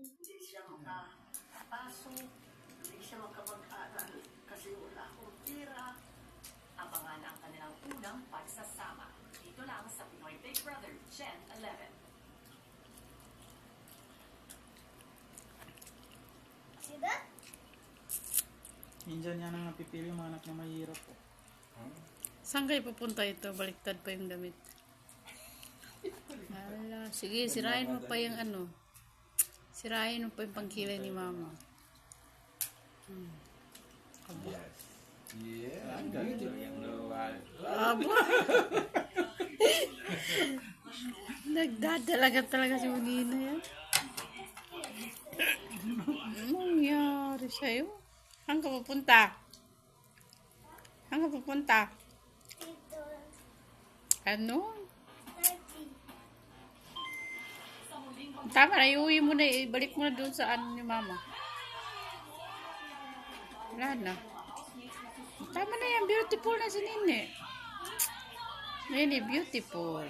Hindi siya makapasok, hindi siya makapag-aral kasi wala akong tira. Abangan ang kanilang unang pagsasama. Dito lang sa Pinoy Big Brother Gen 11. Diba? Minsan yan ang napipili yung mga anak na mahirap po. Saan kayo pupunta ito? Baliktad pa yung damit. Hala, sige, sirain mo pa yung ano. Sirain mo pa yung pangkilay ni mama. Yes. Yeah. Aba! Nagdadalaga talaga si Unina yan. Anong nangyari sa'yo? Saan ka pupunta? Saan ka pupunta? Dito. Ano? Daddy. Tama na, iuwi mo na, ibalik mo na doon sa ano ni mama. Wala na. Tama na yan, beautiful na si Nini. Nini, beautiful.